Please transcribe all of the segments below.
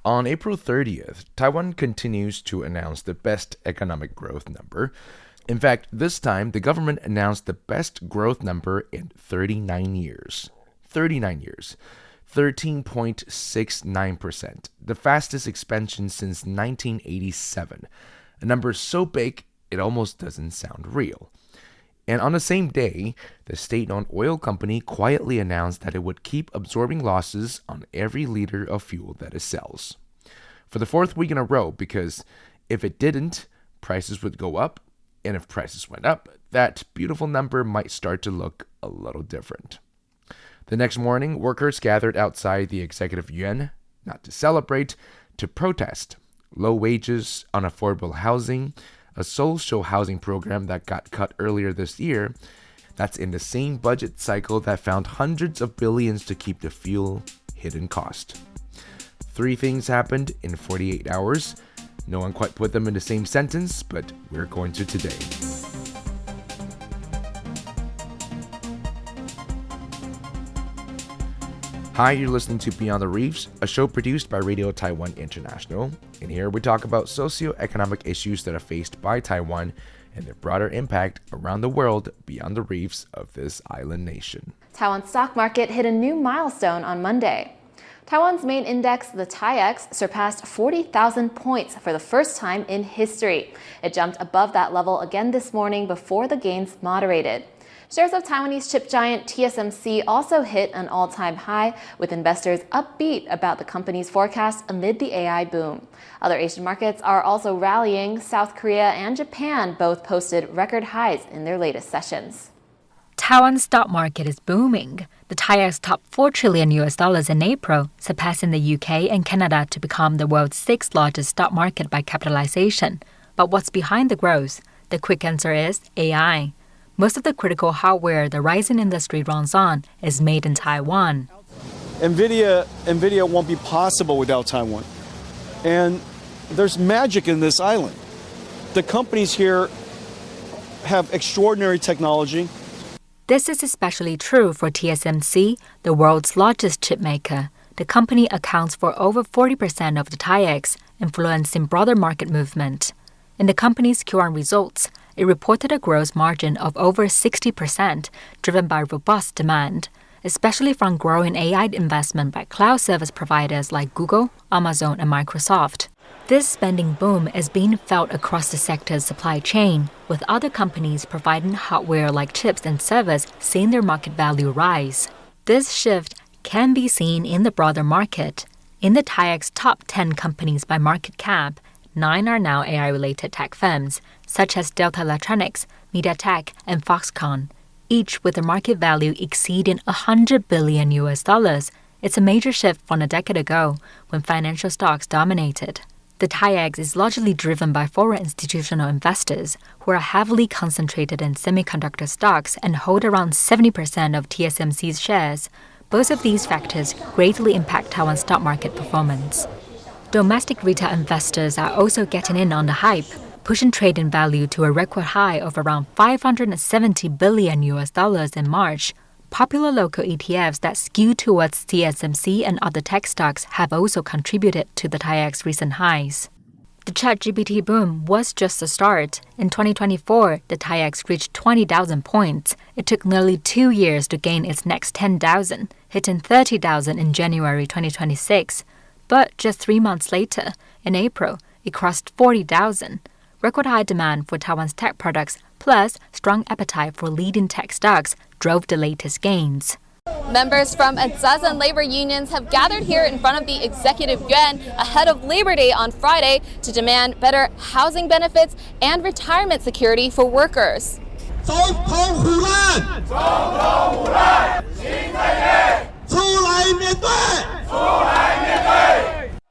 On April 30th, Taiwan continues to announce the best economic growth number. In fact, this time, the government announced the best growth number in 39 years. 39 years. 13.69%, the fastest expansion since 1987. A number so big, it almost doesn't sound real. And on the same day, the state-owned oil company quietly announced that it would keep absorbing losses on every liter of fuel that it sells. For the fourth week in a row, because if it didn't, prices would go up, and if prices went up, that beautiful number might start to look a little different. The next morning, workers gathered outside the executive yuan, not to celebrate, to protest. Low wages, unaffordable housing, a social housing program that got cut earlier this year, that's in the same budget cycle that found hundreds of billions to keep the fuel hidden cost. 3 things happened in 48 hours. No one quite put them in the same sentence, but we're going to today. Hi, you're listening to Beyond the Reefs, a show produced by Radio Taiwan International. And here we talk about socio-economic issues that are faced by Taiwan and their broader impact around the world beyond the reefs of this island nation. Taiwan's stock market hit a new milestone on Monday. Taiwan's main index, the TAIEX, surpassed 40,000 points for the first time in history. It jumped above that level again this morning before the gains moderated. Shares of Taiwanese chip giant TSMC also hit an all-time high, with investors upbeat about the company's forecast amid the AI boom. Other Asian markets are also rallying. South Korea and Japan both posted record highs in their latest sessions. Taiwan's stock market is booming. The TAIEX topped $4 trillion in April, surpassing the UK and Canada to become the world's 6th largest stock market by capitalization. But what's behind the growth? The quick answer is AI. Most of the critical hardware the rising industry runs on is made in Taiwan. NVIDIA won't be possible without Taiwan. And there's magic in this island. The companies here have extraordinary technology. This is especially true for TSMC, the world's largest chip maker. The company accounts for over 40% of the TAIEX, influencing broader market movement. In the company's Q1 results, it reported a gross margin of over 60%, driven by robust demand, especially from growing AI investment by cloud service providers like Google, Amazon, and Microsoft. This spending boom is being felt across the sector's supply chain, with other companies providing hardware like chips and servers seeing their market value rise. This shift can be seen in the broader market. In the TAIEX top 10 companies by market cap, 9 are now AI-related tech firms, such as Delta Electronics, MediaTek, and Foxconn, each with a market value exceeding $100 billion. It's a major shift from a decade ago, when financial stocks dominated. The TAIEX is largely driven by foreign institutional investors who are heavily concentrated in semiconductor stocks and hold around 70% of TSMC's shares. Both of these factors greatly impact Taiwan's stock market performance. Domestic retail investors are also getting in on the hype, pushing trading value to a record high of around $570 billion in March. Popular local ETFs that skew towards TSMC and other tech stocks have also contributed to the TAIEX recent highs. The ChatGPT boom was just the start. In 2024, the TAIEX reached 20,000 points. It took nearly 2 years to gain its next 10,000, hitting 30,000 in January 2026. But just 3 months later, in April, it crossed 40,000. Record high demand for Taiwan's tech products, plus strong appetite for leading tech stocks, drove the latest gains. Members from a dozen labor unions have gathered here in front of the Executive Yuan ahead of Labor Day on Friday to demand better housing benefits and retirement security for workers.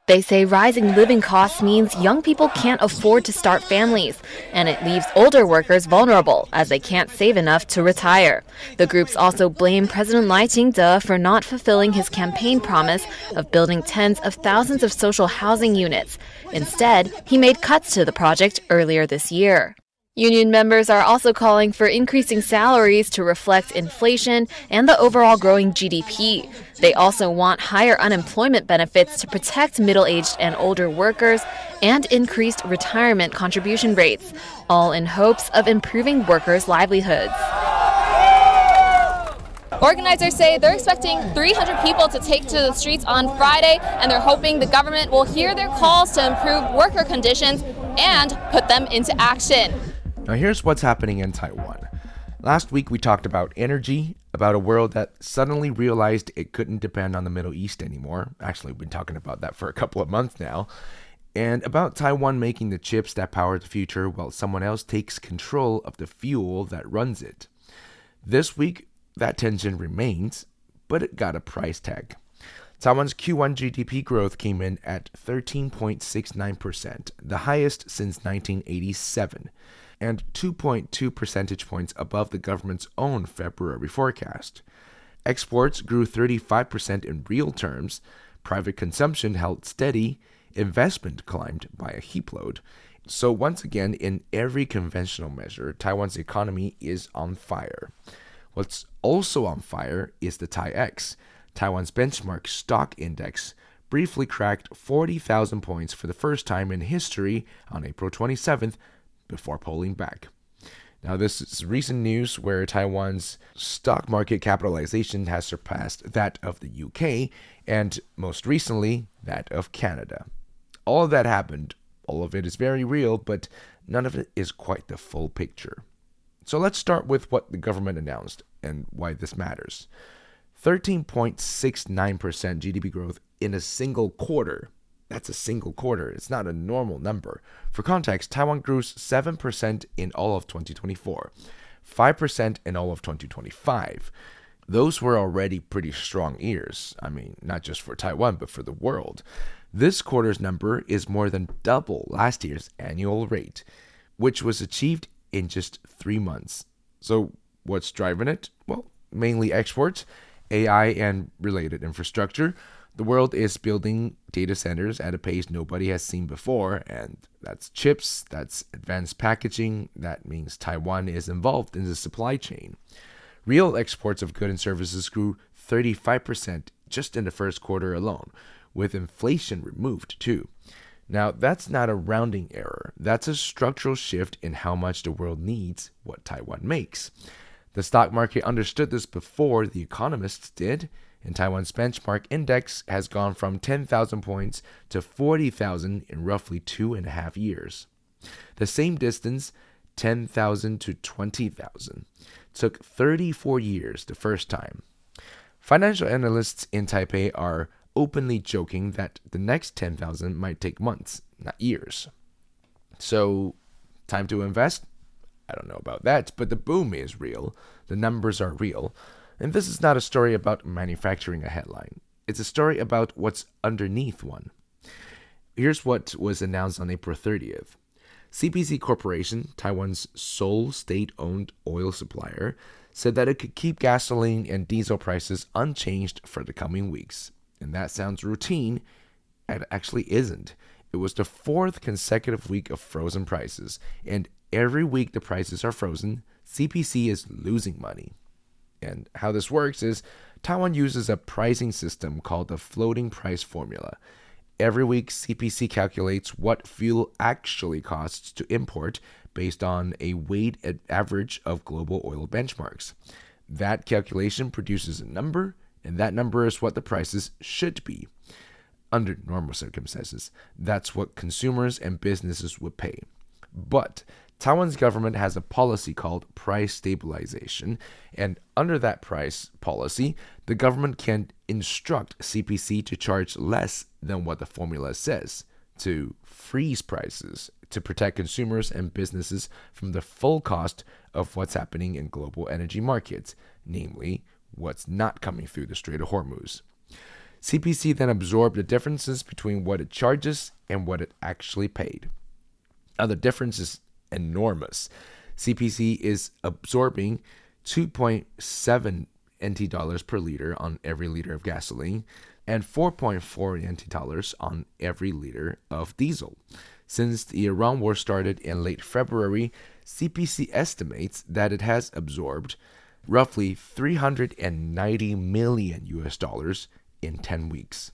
They say rising living costs means young people can't afford to start families, and it leaves older workers vulnerable as they can't save enough to retire. The groups also blame President Lai Ching-te for not fulfilling his campaign promise of building tens of thousands of social housing units. Instead, he made cuts to the project earlier this year. Union members are also calling for increasing salaries to reflect inflation and the overall growing GDP. They also want higher unemployment benefits to protect middle-aged and older workers and increased retirement contribution rates, all in hopes of improving workers' livelihoods. Organizers say they're expecting 300 people to take to the streets on Friday, and they're hoping the government will hear their calls to improve worker conditions and put them into action. Now here's what's happening in Taiwan. Last week we talked about energy, about a world that suddenly realized it couldn't depend on the Middle East anymore. Actually, we've been talking about that for a couple of months now. And about Taiwan making the chips that power the future while someone else takes control of the fuel that runs it. This week, that tension remains, but it got a price tag. Taiwan's Q1 GDP growth came in at 13.69%, the highest since 1987, and 2.2 percentage points above the government's own February forecast. Exports grew 35% in real terms, private consumption held steady, investment climbed by a heap load. So once again, in every conventional measure, Taiwan's economy is on fire. What's also on fire is the TAIEX, Taiwan's benchmark stock index, briefly cracked 40,000 points for the first time in history on April 27th before pulling back. Now, this is recent news where Taiwan's stock market capitalization has surpassed that of the UK and, most recently, that of Canada. All of that happened. All of it is very real, but none of it is quite the full picture. So let's start with what the government announced and why this matters. 13.69% GDP growth in a single quarter. That's a single quarter. It's not a normal number. For context, Taiwan grew 7% in all of 2024, 5% in all of 2025. Those were already pretty strong years. I mean, not just for Taiwan, but for the world. This quarter's number is more than double last year's annual rate, which was achieved in just 3 months. So what's driving it? Well, mainly exports, AI and related infrastructure. The world is building data centers at a pace nobody has seen before, and that's chips, that's advanced packaging. That means Taiwan is involved in the supply chain. Real exports of goods and services grew 35% just in the first quarter alone, with inflation removed too. Now, that's not a rounding error. That's a structural shift in how much the world needs what Taiwan makes. The stock market understood this before the economists did, and Taiwan's benchmark index has gone from 10,000 points to 40,000 in roughly 2.5 years. The same distance, 10,000 to 20,000, took 34 years the first time. Financial analysts in Taipei are openly joking that the next 10,000 might take months, not years. So, time to invest? I don't know about that, but the boom is real. The numbers are real. And this is not a story about manufacturing a headline. It's a story about what's underneath one. Here's what was announced on April 30th. CPC Corporation, Taiwan's sole state-owned oil supplier, said that it could keep gasoline and diesel prices unchanged for the coming weeks. And that sounds routine. It actually isn't. It was the 4th consecutive week of frozen prices, and every week the prices are frozen, CPC is losing money. And how this works is Taiwan uses a pricing system called the floating price formula. Every week, CPC calculates what fuel actually costs to import based on a weighted average of global oil benchmarks. That calculation produces a number, and that number is what the prices should be. Under normal circumstances, that's what consumers and businesses would pay. But Taiwan's government has a policy called price stabilization, and under that price policy, the government can instruct CPC to charge less than what the formula says, to freeze prices, to protect consumers and businesses from the full cost of what's happening in global energy markets, namely, what's not coming through the Strait of Hormuz. CPC then absorbed the differences between what it charges and what it actually paid. Now, the difference is enormous. CPC is absorbing 2.7 NT dollars per liter on every liter of gasoline and 4.4 NT dollars on every liter of diesel. Since the Iran war started in late February, CPC estimates that it has absorbed roughly $390 million in 10 weeks.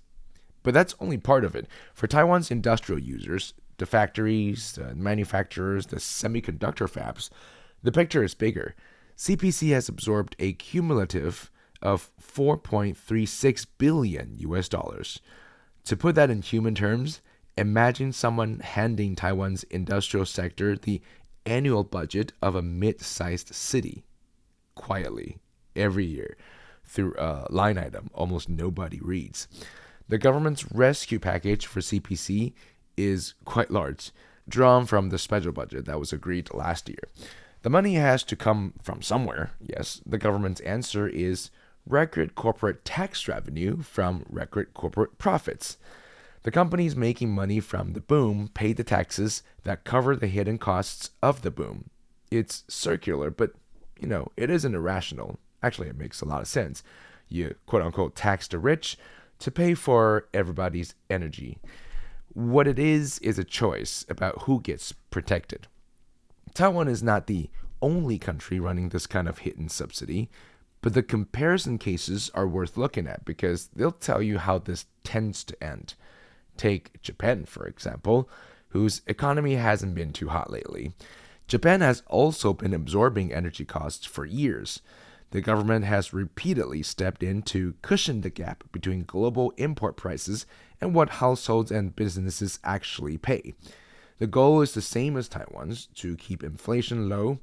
But that's only part of it. For Taiwan's industrial users, the factories, the manufacturers, the semiconductor fabs, the picture is bigger. CPC has absorbed a cumulative of $4.36 billion. To put that in human terms, imagine someone handing Taiwan's industrial sector the annual budget of a mid-sized city, quietly, every year, through a line item almost nobody reads. The government's rescue package for CPC is quite large, drawn from the special budget that was agreed last year. The money has to come from somewhere. Yes, the government's answer is record corporate tax revenue from record corporate profits. The companies making money from the boom pay the taxes that cover the hidden costs of the boom. It's circular, but, it isn't irrational. Actually, it makes a lot of sense. You, quote-unquote, tax the rich to pay for everybody's energy. What it is a choice about who gets protected. Taiwan is not the only country running this kind of hidden subsidy, but the comparison cases are worth looking at because they'll tell you how this tends to end. Take Japan, for example, whose economy hasn't been too hot lately. Japan has also been absorbing energy costs for years. The government has repeatedly stepped in to cushion the gap between global import prices and what households and businesses actually pay. The goal is the same as Taiwan's, to keep inflation low,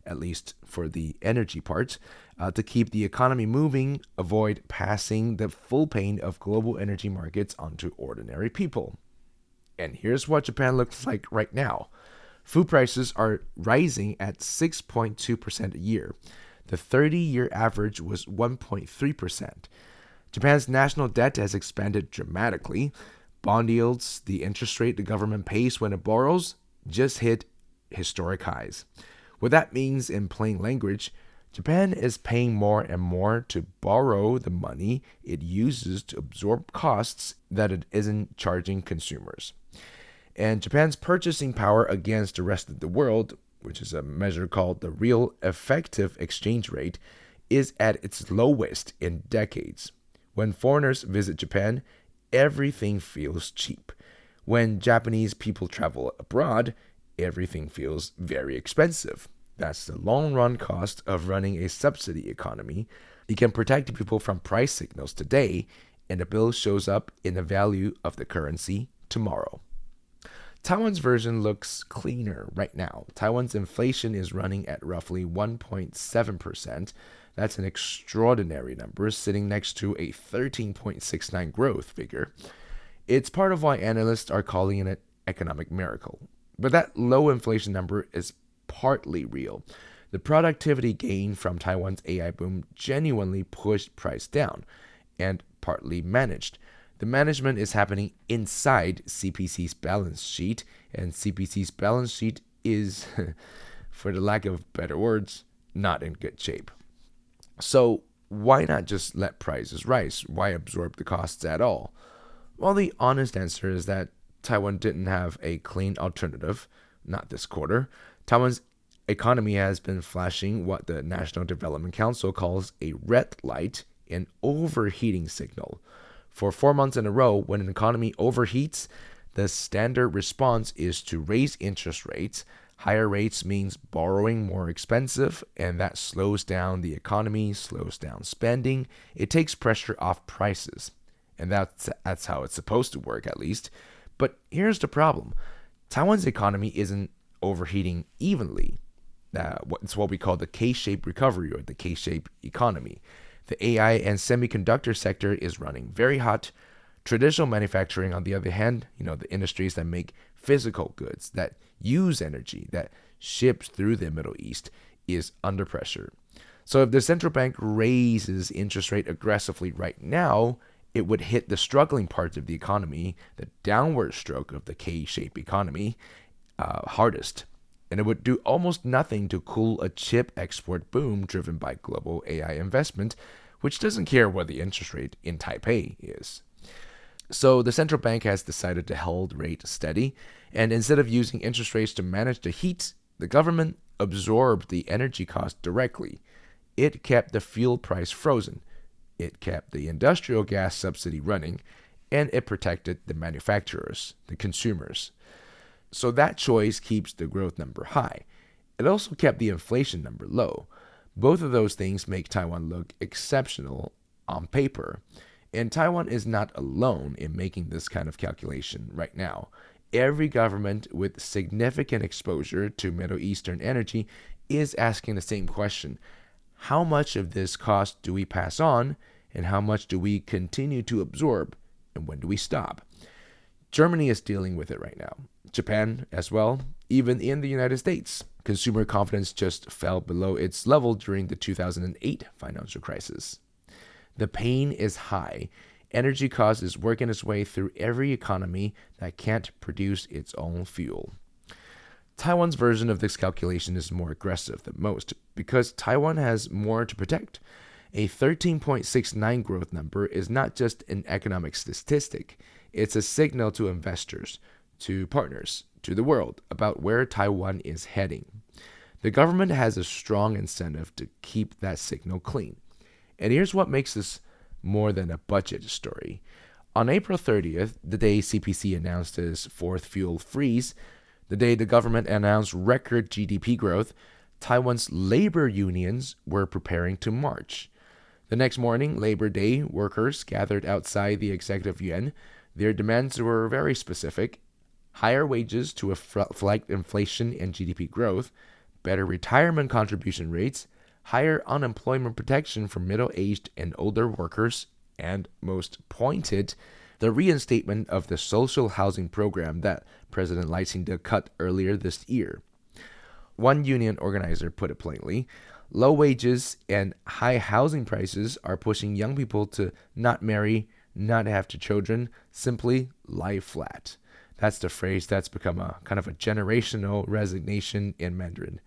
at least for the energy part, to keep the economy moving, avoid passing the full pain of global energy markets onto ordinary people. And here's what Japan looks like right now. Food prices are rising at 6.2% a year. The 30-year average was 1.3%. Japan's national debt has expanded dramatically. Bond yields, the interest rate the government pays when it borrows, just hit historic highs. What that means in plain language, Japan is paying more and more to borrow the money it uses to absorb costs that it isn't charging consumers. And Japan's purchasing power against the rest of the world, which is a measure called the real effective exchange rate, is at its lowest in decades. When foreigners visit Japan, everything feels cheap. When Japanese people travel abroad, everything feels very expensive. That's the long-run cost of running a subsidy economy. You can protect people from price signals today, and the bill shows up in the value of the currency tomorrow. Taiwan's version looks cleaner right now. Taiwan's inflation is running at roughly 1.7%. That's an extraordinary number, sitting next to a 13.69 growth figure. It's part of why analysts are calling it an economic miracle. But that low inflation number is partly real. The productivity gain from Taiwan's AI boom genuinely pushed price down, and partly managed. The management is happening inside CPC's balance sheet, and CPC's balance sheet is, for the lack of better words, not in good shape. So why not just let prices rise? Why absorb the costs at all? Well, the honest answer is that Taiwan didn't have a clean alternative, not this quarter. Taiwan's economy has been flashing what the National Development Council calls a red light, an overheating signal. For 4 months in a row, when an economy overheats, the standard response is to raise interest rates. Higher rates means borrowing more expensive, and that slows down the economy, slows down spending. It takes pressure off prices. And that's how it's supposed to work, at least. But here's the problem. Taiwan's economy isn't overheating evenly. It's what we call the K-shaped recovery, or the K-shaped economy. The AI and semiconductor sector is running very hot. Traditional manufacturing, on the other hand, the industries that make physical goods, that use energy, that ships through the Middle East, is under pressure. So if the central bank raises interest rate aggressively right now, it would hit the struggling parts of the economy, the downward stroke of the K-shaped economy, hardest. And it would do almost nothing to cool a chip export boom driven by global AI investment, which doesn't care what the interest rate in Taipei is. So the central bank has decided to hold rate steady, and instead of using interest rates to manage the heat, The government absorbed the energy cost directly. It kept the fuel price frozen. It kept the industrial gas subsidy running, and it protected the manufacturers, the consumers. So that choice keeps the growth number high. It also kept the inflation number low. Both of those things make Taiwan look exceptional on paper. And Taiwan is not alone in making this kind of calculation right now. Every government with significant exposure to Middle Eastern energy is asking the same question. How much of this cost do we pass on, and how much do we continue to absorb, and when do we stop? Germany is dealing with it right now. Japan as well. Even in the United States, consumer confidence just fell below its level during the 2008 financial crisis. The pain is high. Energy cost is working its way through every economy that can't produce its own fuel. Taiwan's version of this calculation is more aggressive than most because Taiwan has more to protect. A 13.69 growth number is not just an economic statistic. It's a signal to investors, to partners, to the world about where Taiwan is heading. The government has a strong incentive to keep that signal clean. And here's what makes this more than a budget story. On April 30th, the day CPC announced its fourth fuel freeze, the day the government announced record GDP growth, Taiwan's labor unions were preparing to march. The next morning, Labor Day, workers gathered outside the Executive Yuan. Their demands were very specific: higher wages to reflect inflation and GDP growth, better retirement contribution rates, higher unemployment protection for middle-aged and older workers, and most pointed, the reinstatement of the social housing program that President Lai Ching-te cut earlier this year. One union organizer put it plainly: low wages and high housing prices are pushing young people to not marry, not have children, simply lie flat. That's the phrase that's become a kind of a generational resignation in Mandarin.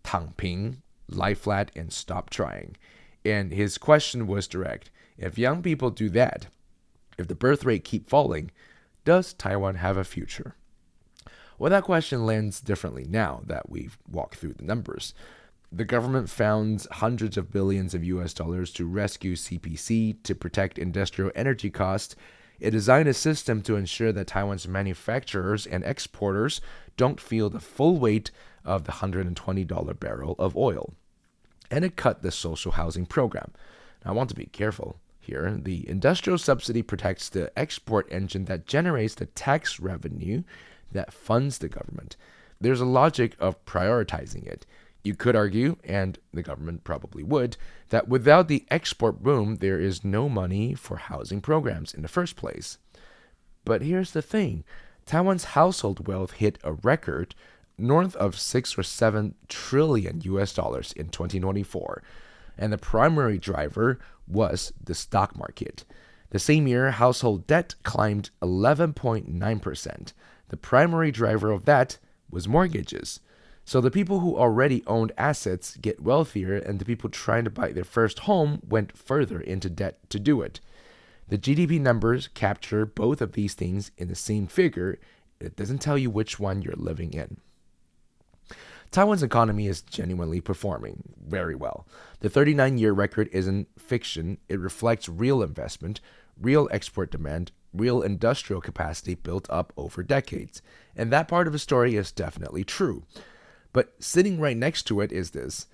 躺平, lie flat and stop trying. And his question was direct. If young people do that, if the birth rate keep falling, does Taiwan have a future? Well, that question lands differently now that we've walked through the numbers. The government found hundreds of billions of US dollars to rescue CPC, to protect industrial energy costs. It designed a system to ensure that Taiwan's manufacturers and exporters don't feel the full weight of the $120 barrel of oil. And it cut the social housing program. Now, I want to be careful here. The industrial subsidy protects the export engine that generates the tax revenue that funds the government. There's a logic of prioritizing it. You could argue, and the government probably would, that without the export boom, there is no money for housing programs in the first place. But here's the thing. Taiwan's household wealth hit a record north of 6 or 7 trillion US dollars in 2024. And the primary driver was the stock market. The same year, household debt climbed 11.9%. The primary driver of that was mortgages. So the people who already owned assets get wealthier, and the people trying to buy their first home went further into debt to do it. The GDP numbers capture both of these things in the same figure. It doesn't tell you which one you're living in. Taiwan's economy is genuinely performing very well. The 39-year record isn't fiction. It reflects real investment, real export demand, real industrial capacity built up over decades. And that part of the story is definitely true. But sitting right next to it is this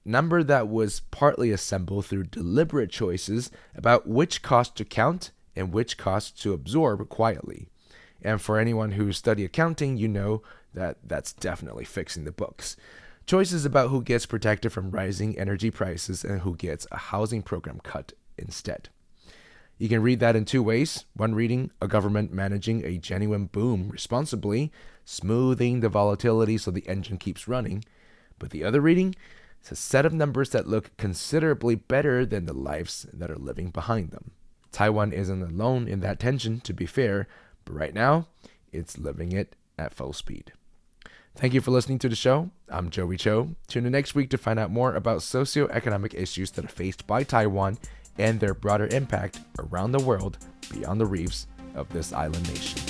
number that was partly assembled through deliberate choices about which cost to count and which cost to absorb quietly. And for anyone who studied accounting, you know that that's definitely fixing the books. Choices about who gets protected from rising energy prices and who gets a housing program cut instead. You can read that in two ways. One reading, a government managing a genuine boom responsibly, smoothing the volatility so the engine keeps running. But the other reading, it's a set of numbers that look considerably better than the lives that are living behind them. Taiwan isn't alone in that tension, to be fair, but right now, it's living it at full speed. Thank you for listening to the show. I'm Chou. Tune in next week to find out more about socioeconomic issues that are faced by Taiwan and their broader impact around the world beyond the reefs of this island nation.